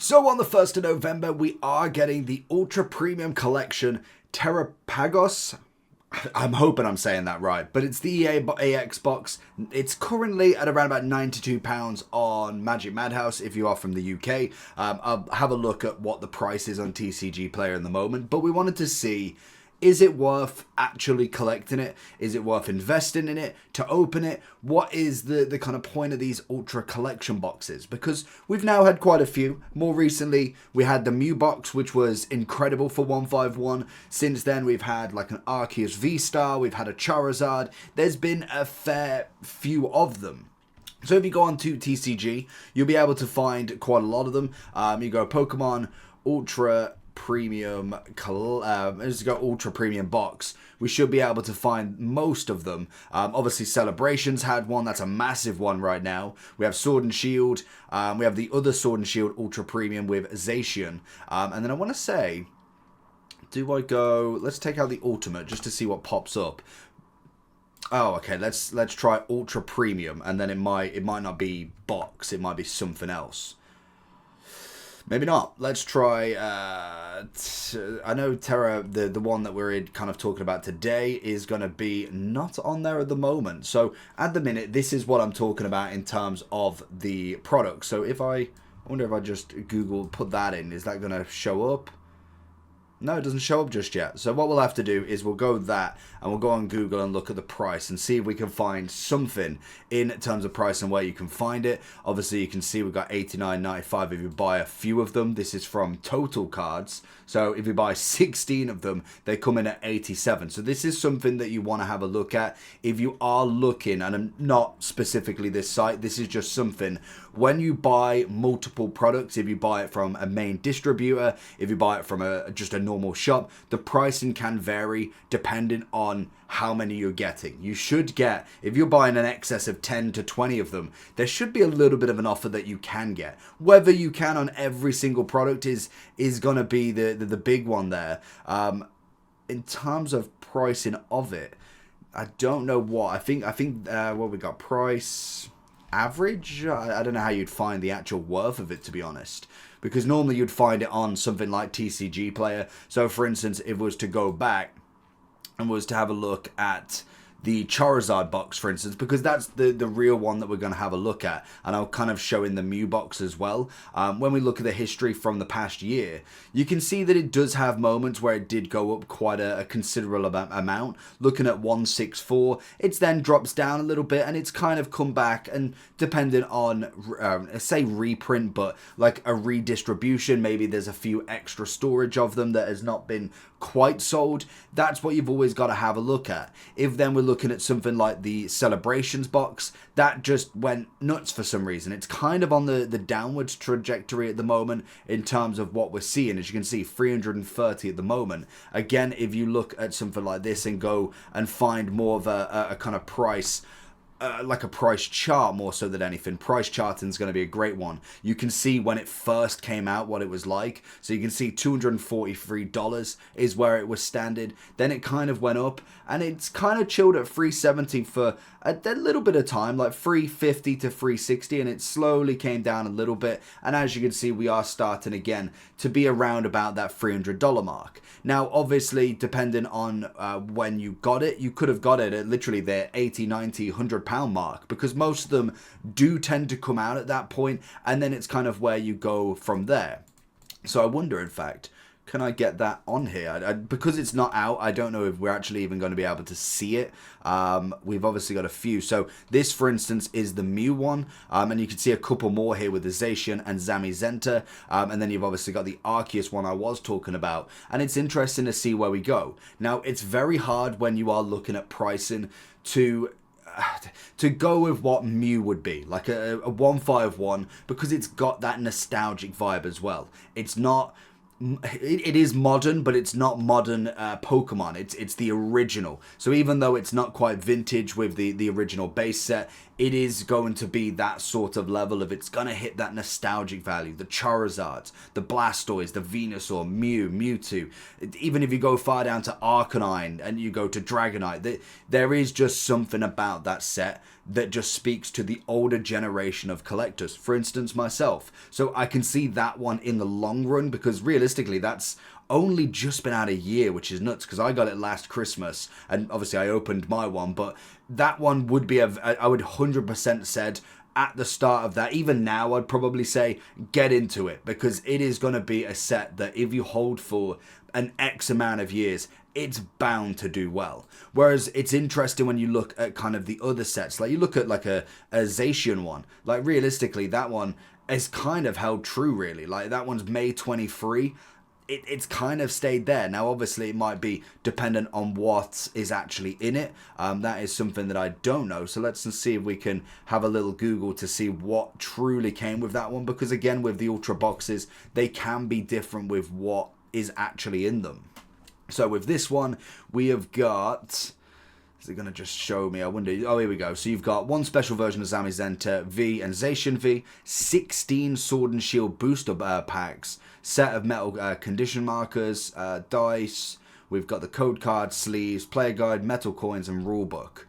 So on the 1st of November, we are getting the Ultra Premium Collection Terapagos. I'm hoping I'm saying that right, but it's the EA box. It's currently at around about £92 on Magic Madhouse if you are from the UK. I'll have a look at what the price is on TCG Player in the moment, but we wanted to see, is it worth actually collecting it? Is it worth investing in it to open it? What is the kind of point of these Ultra collection boxes? Because we've now had quite a few. More recently, we had the Mew box, which was incredible for 151. Since then, we've had like an Arceus V-Star. We've had a Charizard. There's been a fair few of them. So if you go on to TCG, you'll be able to find quite a lot of them. You go Pokemon Ultra Premium, let's go Ultra Premium box. We should be able to find most of them. Obviously Celebrations had one. That's a massive one right now. We have Sword and Shield. We have the other Sword and Shield Ultra Premium with Zacian. And then I want to say, do I go, let's take out the Ultimate just to see what pops up. Oh, okay, let's try Ultra Premium, and then it might not be box, it might be something else. Maybe not. Let's try, I know Terra, the one that we're kind of talking about today, is going to be not on there at the moment. So at the minute, this is what I'm talking about in terms of the product. So if I wonder if I just put that in, is that going to show up? No, it doesn't show up just yet. So what we'll have to do is we'll go with that and we'll go on Google and look at the price and see if we can find something in terms of price and where you can find it. Obviously, you can see we've got $89.95 if you buy a few of them. This is from Total Cards. So if you buy 16 of them, they come in at $87. So this is something that you want to have a look at. If you are looking, and I'm not specifically this site, this is just something, when you buy multiple products, if you buy it from a main distributor, if you buy it from just a normal shop, the pricing can vary depending on how many you're getting. You should get, if you're buying an excess of 10 to 20 of them, there should be a little bit of an offer that you can get. Whether you can on every single product is going to be the big one there. In terms of pricing of it, I don't know what. I think what we got, price average. I don't know how you'd find the actual worth of it, to be honest, because normally you'd find it on something like TCG Player. So for instance, if it was to go back and was to have a look at the Charizard box, for instance, because that's the real one that we're going to have a look at, and I'll kind of show in the Mew box as well. When we look at the history from the past year, you can see that it does have moments where it did go up quite a considerable amount. Looking at 164, it then drops down a little bit, and it's kind of come back, and depending on, say reprint, but like a redistribution, maybe there's a few extra storage of them that has not been quite sold. That's what you've always got to have a look at. If then we're looking at something like the Celebrations box, that just went nuts for some reason. It's kind of on the downwards trajectory at the moment in terms of what we're seeing. As you can see, 330 at the moment. Again, if you look at something like this and go and find more of a kind of price, like a price chart more so than anything. Price charting is going to be a great one. You can see when it first came out what it was like. So you can see $243 is where it was standard. Then it kind of went up and it's kind of chilled at $370 for a little bit of time, like $350 to $360, and it slowly came down a little bit. And as you can see, we are starting again to be around about that $300 mark. Now, obviously, depending on when you got it, you could have got it at literally the 80, 90, £100 mark, because most of them do tend to come out at that point, and then it's kind of where you go from there. So I wonder, in fact, can I get that on here? Because it's not out, I don't know if we're actually even going to be able to see it. We've obviously got a few. So this, for instance, is the Mew one. And you can see a couple more here with the Zacian and Zamazenta. And then you've obviously got the Arceus one I was talking about. And it's interesting to see where we go. Now, it's very hard when you are looking at pricing to go with what Mew would be, like a 151, because it's got that nostalgic vibe as well. It's not... It is modern, but it's not modern Pokemon. It's the original. So even though it's not quite vintage with the original base set, it is going to be that sort of level of, it's going to hit that nostalgic value. The Charizards, the Blastoise, the Venusaur, Mew, Mewtwo. Even if you go far down to Arcanine and you go to Dragonite, there is just something about that set that just speaks to the older generation of collectors. For instance, myself. So I can see that one in the long run, because realistically, that's only just been out a year, which is nuts, because I got it last Christmas, and obviously I opened my one, but that one would be, I would 100% said at the start of that, even now I'd probably say get into it, because it is going to be a set that if you hold for an X amount of years, it's bound to do well. Whereas it's interesting when you look at kind of the other sets, like you look at like a Zacian one, like realistically that one is kind of held true really. Like that one's May 23. It's kind of stayed there. Now, obviously, it might be dependent on what is actually in it. That is something that I don't know. So let's see if we can have a little Google to see what truly came with that one. Because again, with the Ultra boxes, they can be different with what is actually in them. So with this one, we have got... Is it going to just show me? I wonder. Oh, here we go. So you've got one special version of Zamazenta V and Zacian V, 16 Sword and Shield booster packs, set of metal condition markers, dice. We've got the code card, sleeves, player guide, metal coins, and rulebook.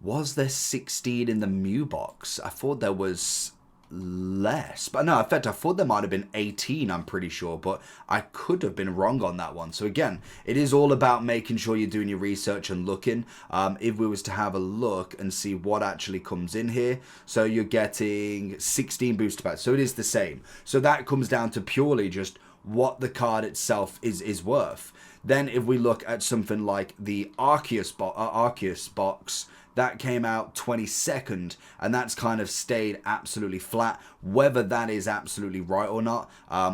Was there 16 in the Mew box? I thought there was less, but no, in fact I thought there might have been 18, I'm pretty sure, but I could have been wrong on that one. So again, it is all about making sure you're doing your research and looking. If we was to have a look and see what actually comes in here, so you're getting 16 booster packs, so it is the same. So that comes down to purely just what the card itself is worth. Then if we look at something like the Arceus box, that came out 22nd, and that's kind of stayed absolutely flat. Whether that is absolutely right or not,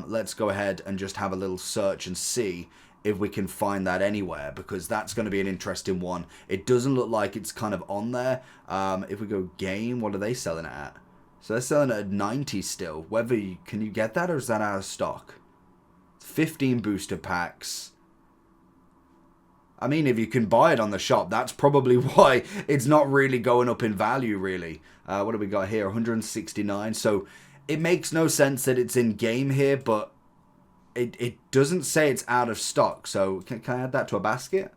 let's go ahead and just have a little search and see if we can find that anywhere, because that's going to be an interesting one. It doesn't look like it's kind of on there. If we go game, what are they selling it at? So they're selling it at 90 still. Can you get that, or is that out of stock? 15 booster packs. I mean, if you can buy it on the shop, that's probably why it's not really going up in value, really. What do we got here? 169. So it makes no sense that it's in game here, but it doesn't say it's out of stock. So can I add that to a basket?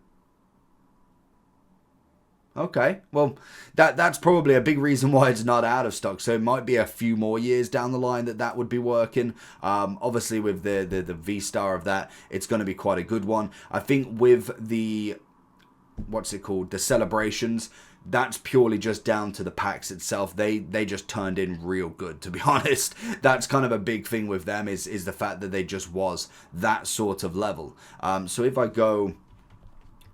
Okay, well, that's probably a big reason why it's not out of stock. So it might be a few more years down the line that would be working. Obviously, with the V-Star of that, it's going to be quite a good one. I think with the, what's it called, the celebrations, that's purely just down to the packs itself. They just turned in real good, to be honest. That's kind of a big thing with them is the fact that they just was that sort of level. So if I go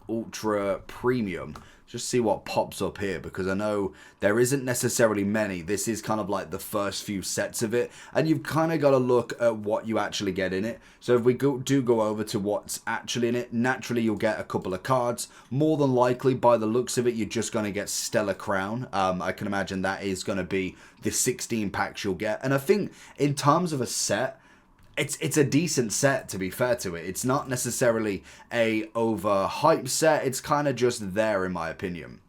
Ultra Premium, just see what pops up here, because I know there isn't necessarily many. This is kind of like the first few sets of it, and you've kind of got to look at what you actually get in it. So if we do go over to what's actually in it, naturally you'll get a couple of cards. More than likely, by the looks of it, you're just going to get Stellar Crown. I can imagine that is going to be the 16 packs you'll get. And I think in terms of a set, it's a decent set, to be fair to it. It's not necessarily a overhyped set. It's kind of just there, in my opinion.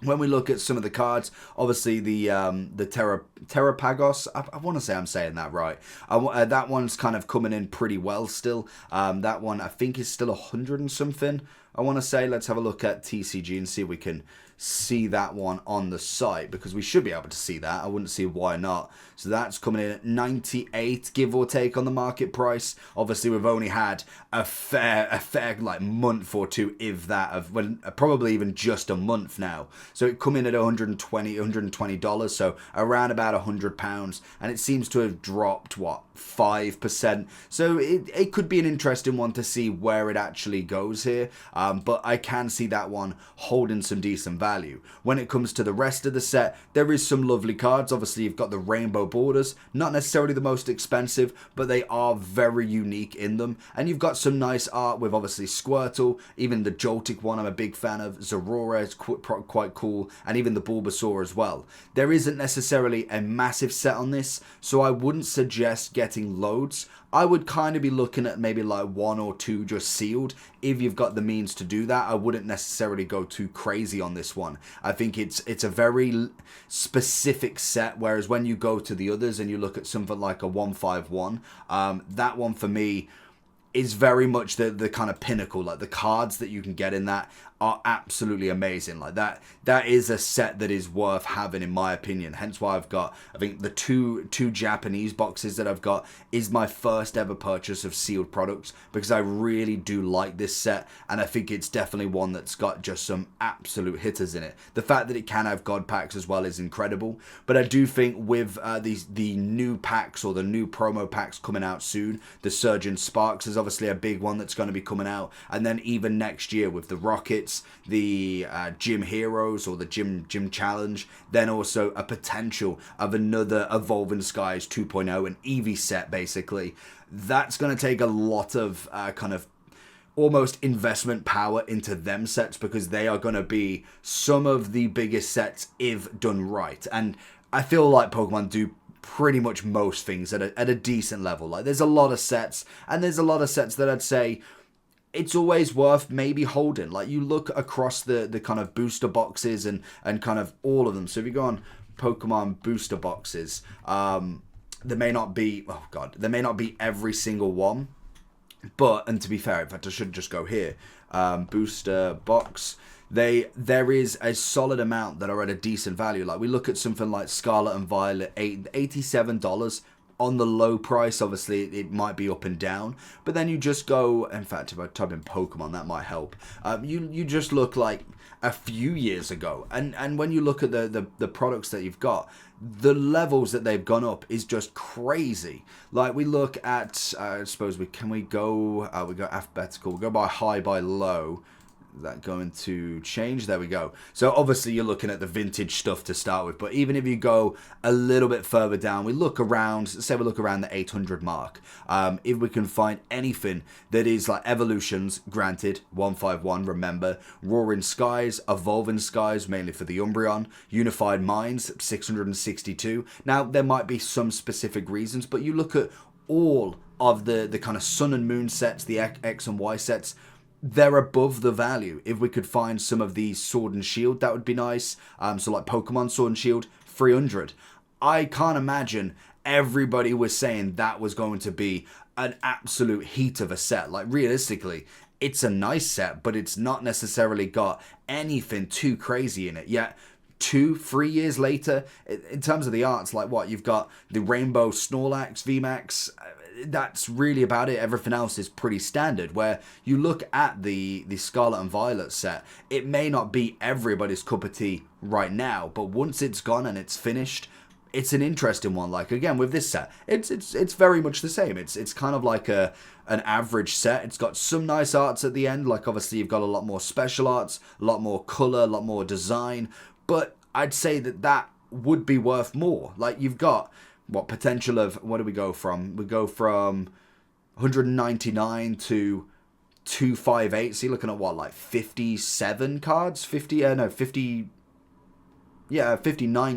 When we look at some of the cards, obviously the Terapagos, I want to say I'm saying that right. That one's kind of coming in pretty well still. That one I think is still 100 and something. I want to say, let's have a look at TCG and see if we can see that one on the site, because we should be able to see that. I wouldn't see why not. So that's coming in at 98, give or take, on the market price. Obviously, we've only had a fair like month or two, if that, of probably even just a month now. So it come in at $120, so around about £100, and it seems to have dropped, what, 5%. So it could be an interesting one to see where it actually goes here. But I can see that one holding some decent value. When it comes to the rest of the set, there is some lovely cards. Obviously, you've got the rainbow borders, not necessarily the most expensive, but they are very unique in them. And you've got some nice art with obviously Squirtle, even the Joltik one I'm a big fan of, Zorora is quite cool, and even the Bulbasaur as well. There isn't necessarily a massive set on this, so I wouldn't suggest getting loads. I would kind of be looking at maybe like one or two just sealed. If you've got the means to do that, I wouldn't necessarily go too crazy on this one. I think it's a very specific set, whereas when you go to the others and you look at something like a 151, that one for me is very much the kind of pinnacle. Like the cards that you can get in that are absolutely amazing. Like that is a set that is worth having in my opinion. Hence why I've got, I think the two Japanese boxes that I've got is my first ever purchase of sealed products, because I really do like this set, and I think it's definitely one that's got just some absolute hitters in it. The fact that it can have god packs as well is incredible, but I do think with the new packs or the new promo packs coming out soon, the Surgeon Sparks is obviously a big one that's going to be coming out, and then even next year with the Rockets, the Gym Heroes or the Gym Challenge, then also a potential of another Evolving Skies 2.0, an Eevee set basically. That's going to take a lot of kind of almost investment power into them sets, because they are going to be some of the biggest sets if done right. And I feel like Pokemon do pretty much most things at a decent level. Like there's a lot of sets, and there's a lot of sets that I'd say it's always worth maybe holding. Like you look across the kind of booster boxes and kind of all of them. So if you go on Pokemon booster boxes, there may not be, there may not be every single one. But, and to be fair, in fact, I should just go here. Booster box. There is a solid amount that are at a decent value. Like we look at something like Scarlet and Violet, $87 on the low price. Obviously, it might be up and down. But then you just go, in fact, if I type in Pokemon, that might help. You just look like a few years ago. And when you look at the products that you've got, the levels that they've gone up is just crazy. Like we look at, I suppose we go alphabetical, we go by high, by low. Is that going to change? There we go. So obviously you're looking at the vintage stuff to start with, but even if you go a little bit further down, we look around, say we look around the 800 mark. If we can find anything that is like Evolutions, granted, 151, remember, Roaring Skies, Evolving Skies, mainly for the Umbreon, Unified Minds, 662. Now, there might be some specific reasons, but you look at all of the kind of Sun and Moon sets, the X and Y sets, they're above the value. If we could find some of these Sword and Shield, that would be nice. So like Pokemon Sword and Shield, 300. I can't imagine everybody was saying that was going to be an absolute heat of a set. Like realistically, it's a nice set, but it's not necessarily got anything too crazy in it. Yet 2-3 years later, in terms of the arts, like what you've got, the Rainbow Snorlax VMAX, that's really about it. Everything else is pretty standard. Where you look at the Scarlet and Violet set, it may not be everybody's cup of tea right now, but once it's gone and it's finished, it's an interesting one. Like again with this set, it's very much the same. It's kind of like an average set. It's got some nice arts at the end. Like obviously you've got a lot more special arts, a lot more color, a lot more design. But I'd say that would be worth more. Like you've got what potential of, what do we go from? We go from 199 to 258. So you're looking at what, like 57 cards? 59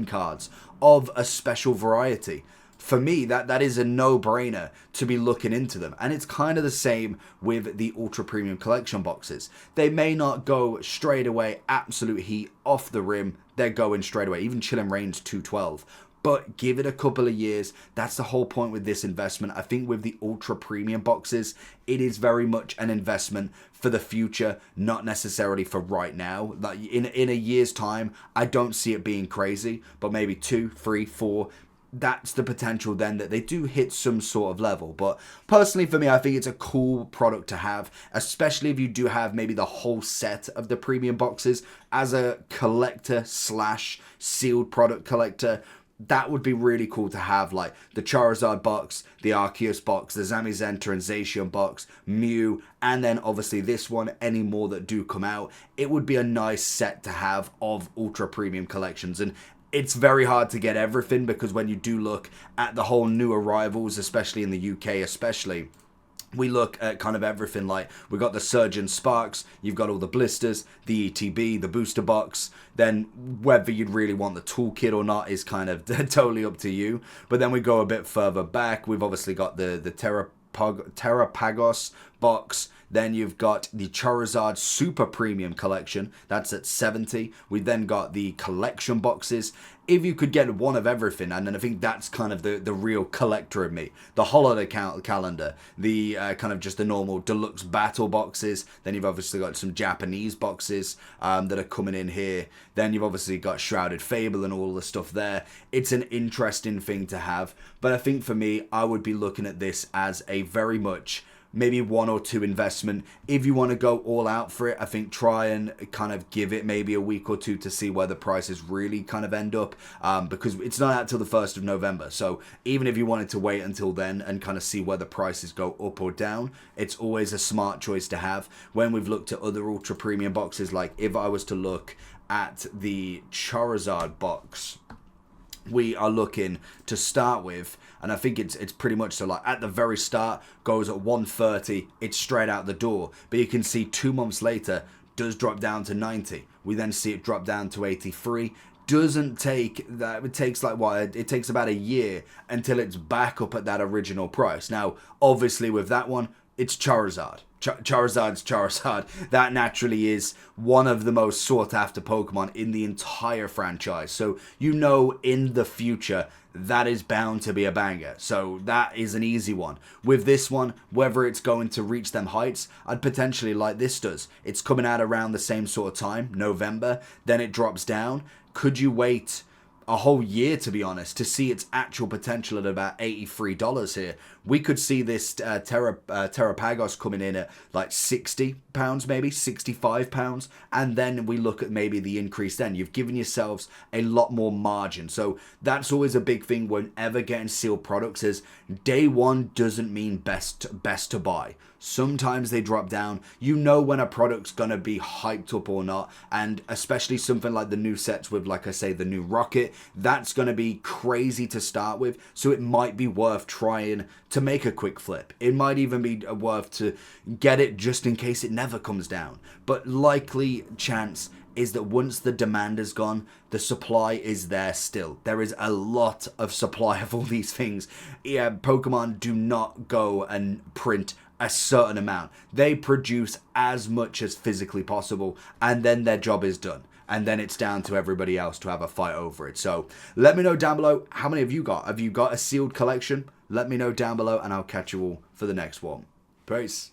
cards of a special variety. For me, that is a no-brainer to be looking into them. And it's kind of the same with the Ultra Premium Collection boxes. They may not go straight away absolute heat off the rim. They're going straight away. Even Chilling Reigns 212. But give it a couple of years. That's the whole point with this investment. I think with the Ultra Premium boxes, it is very much an investment for the future, not necessarily for right now. Like in a year's time, I don't see it being crazy, but maybe 2, 3, 4. That's the potential then that they do hit some sort of level. But personally for me, I think it's a cool product to have, especially if you do have maybe the whole set of the premium boxes as a collector slash sealed product collector. That would be really cool to have, like the Charizard box, the Arceus box, the Zamazenta and Zacian box, Mew, and then obviously this one, any more that do come out. It would be a nice set to have of Ultra Premium collections. And it's very hard to get everything, because when you do look at the whole new arrivals, especially in the UK especially, we look at kind of everything. Like we got the Surgeon Sparks, you've got all the blisters, the ETB, the booster box. Then whether you'd really want the toolkit or not is kind of totally up to you. But then we go a bit further back. We've obviously got the Terapagos box. Then you've got the Charizard Super Premium Collection. That's at 70. We then got the collection boxes. If you could get one of everything, and then I think that's kind of the real collector of me. The holiday calendar, the kind of just the normal deluxe battle boxes. Then you've obviously got some Japanese boxes that are coming in here. Then you've obviously got Shrouded Fable and all the stuff there. It's an interesting thing to have. But I think for me, I would be looking at this as a very much maybe 1 or 2 investment. If you want to go all out for it, I think try and kind of give it maybe a week or 2 to see where the prices really kind of end up, because it's not out till the 1st of November. So even if you wanted to wait until then and kind of see where the prices go up or down, it's always a smart choice to have. When we've looked at other ultra premium boxes, like if I was to look at the Charizard box, we are looking to start with, and I think it's pretty much so, like at the very start goes at 130, it's straight out the door, but you can see 2 months later does drop down to 90. We then see it drop down to 83. Doesn't take that, it takes like what, it takes about a year until it's back up at that original price. Now obviously with that one, it's Charizard. Charizard's Charizard. That naturally is one of the most sought after Pokemon in the entire franchise. So you know in the future that is bound to be a banger. So that is an easy one. With this one, whether it's going to reach them heights, I'd potentially like this does. It's coming out around the same sort of time, November, then it drops down. Could you wait a whole year, to be honest, to see its actual potential at about $83 here? We could see this Terapagos coming in at like £60, maybe £65, and then we look at maybe the increase then. You've given yourselves a lot more margin. So that's always a big thing whenever getting sealed products is day one doesn't mean best to buy. Sometimes they drop down. You know when a product's going to be hyped up or not. And especially something like the new sets with, like I say, the new Rocket, that's going to be crazy to start with. So it might be worth trying to make a quick flip. It might even be worth to get it just in case it never comes down. But likely chance is that once the demand is gone, the supply is there still. There is a lot of supply of all these things. Yeah, Pokemon do not go and print a certain amount. They produce as much as physically possible, and then their job is done. And then it's down to everybody else to have a fight over it. So let me know down below, how many have you got? Have you got a sealed collection? Let me know down below, and I'll catch you all for the next one. Peace.